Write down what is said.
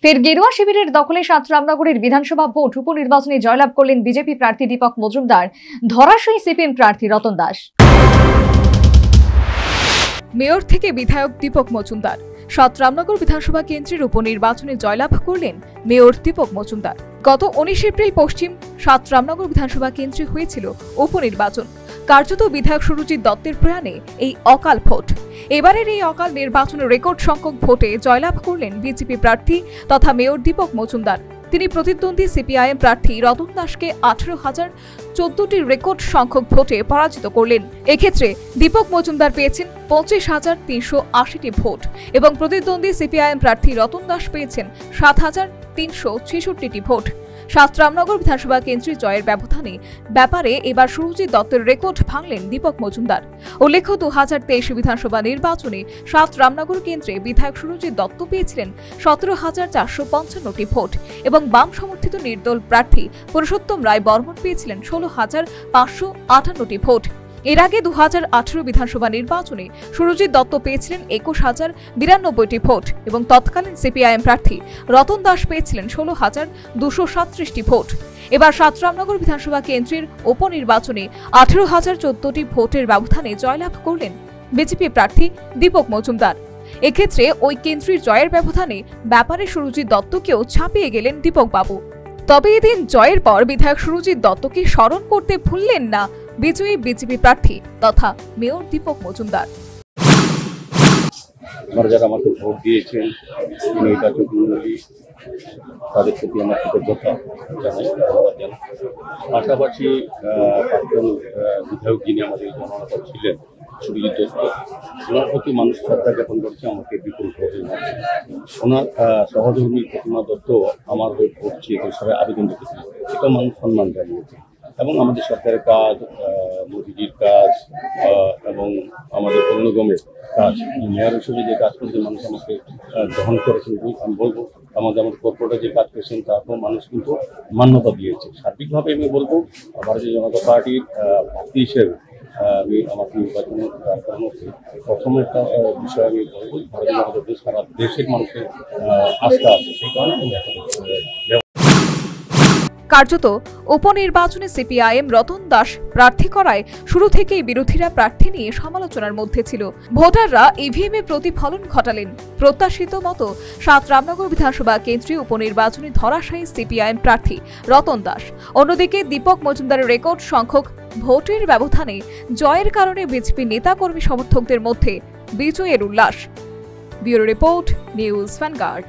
ফের গেরুয়া শিবিরের দখলে সাত রামনগরের বিধানসভা ভোট উপনির্বাচনে জয়লাভ করলেন বিজেপি প্রার্থী দীপক মজুমদার, ধরাশায়ী সিপিএম প্রার্থী রতন দাস। মেয়র থেকে বিধায়ক দীপক মজুমদার সাত রামনগর বিধানসভা কেন্দ্রের উপনির্বাচনে জয়লাভ করলেন মেয়র দীপক মজুমদার। গত 19 এপ্রিল পশ্চিম সাত রামনগর বিধানসভা কেন্দ্রে হয়েছিল উপনির্বাচন। কার্যত বিধায়ক সুরজিৎ দত্তের প্রয়াণে এই অকাল ভোট। এবারের এই অকাল নির্বাচনে রেকর্ড সংখ্যক ভোটে জয়লাভ করলেন বিজেপি প্রার্থী তথা মেয়র দীপক মজুমদার। তিনি প্রতিদ্বন্দ্বী সিপিআইএম প্রার্থী রতন দাসকে 18,014টি রেকর্ড সংখ্যক ভোটে পরাজিত করলেন। এক্ষেত্রে দীপক মজুমদার পেয়েছেন 25,380টি ভোট এবং প্রতিদ্বন্দ্বী সিপিআইএম প্রার্থী রতন দাস পেয়েছেন 7,366টি ভোট। সাত রামনগর বিধানসভা কেন্দ্রে জয়ের ব্যাপারে এবার সুরজিৎ দত্তের রেকর্ড ভাঙলেন দীপক মজুমদার। উল্লেখ্য 2023 বিধানসভা নির্বাচনে সাত রামনগর কেন্দ্রে বিধায়ক সুরজিৎ দত্ত পেয়েছিলেন 17,455টি ভোট এবং বাম সমর্থিত নির্দল প্রার্থী পুরুষোত্তম রায় বর্মন পেয়েছিলেন 16,558টি ভোট। এর আগে 2018 বিধানসভা নির্বাচনে সুরজিৎ দত্ত পেয়েছিলেন 21,092টি ভোট এবং তৎকালীন সিপিআইএম প্রার্থী রতন দাস পেয়েছিলেন 16,237টি ভোট। এবার সাত রামনগর বিধানসভা কেন্দ্রের উপনির্বাচনে 18,014টি ভোটের ব্যবধানে জয়লাভ করলেন বিজেপি প্রার্থী দীপক মজুমদার। এক্ষেত্রে ওই কেন্দ্রের জয়ের ব্যাপারে সুরজিৎ দত্তকেও ছাপিয়ে গেলেন দীপক বাবু। তবে এদিন জয়ের পর বিধায়ক সুরজিৎ দত্তকে স্মরণ করতে ভুললেন না বিজয়ী বিজেপি প্রার্থী তথা মেয়র দীপক মজুমদার। যারা আমাকে ভোট দিয়েছেন তাদের প্রতি আমার কৃতজ্ঞতা জানাই, ধন্যবাদ জানাই। পাশাপাশি প্রাক্তন বিধায়ক যিনি আমাদের জননেতা ছিলেন সুরজিৎ দত্ত, ওনার প্রতি মানুষ শ্রদ্ধা জ্ঞাপন করছে আমাকে বিপুল ভোটের মাধ্যমে। ওনার সহধর্মী প্রতিমা দত্ত আমার হয়ে ভোট চেয়ে সবাই আবেদন রেখেছিল, সেটাও মানুষ সম্মান জানিয়েছে। এবং আমাদের সরকারের কাজ, মোদিজির কাজ এবং আমাদের পৌর নিগমের কাজ, মেয়র হিসেবে যে কাজ করছে মানুষ আমাকে গ্রহণ করেছেন। আমি বলবো আমাদের কর্পোরেটর যে কাজ করেছেন তারপর মানুষ কিন্তু মান্যতা দিয়েছে। সার্বিকভাবে আমি বলবো ভারতীয় জনতা পার্টির প্রার্থী হিসেবে আমি আমার নির্বাচনের মধ্যে প্রথম একটা বিষয় আমি বলবো, ভারতীয় জনতা পার্টি সারা দেশের মানুষের আস্থা আছে, সেই কারণে আমি কার্যত উপনির্বাচনে সিপিআইএম রতন দাস প্রার্থী করায় শুরু থেকেই বিরোধীরা প্রার্থী নিয়ে সমালোচনার মধ্যে ছিল। ভোটাররা ইভিএমে প্রতিফলন ঘটালেন। প্রত্যাশিত মতো সাত রামনগর বিধানসভা কেন্দ্রে উপনির্বাচনে ধরাশায়ী সিপিআইএম প্রার্থী রতন দাস। অন্যদিকে দীপক মজুমদারের রেকর্ড সংখ্যক ভোটের ব্যবধানে জয়ের কারণে বিজেপি নেতাকর্মী সমর্থকদের মধ্যে বিজয়ের উল্লাস। Bureau report, news vanguard.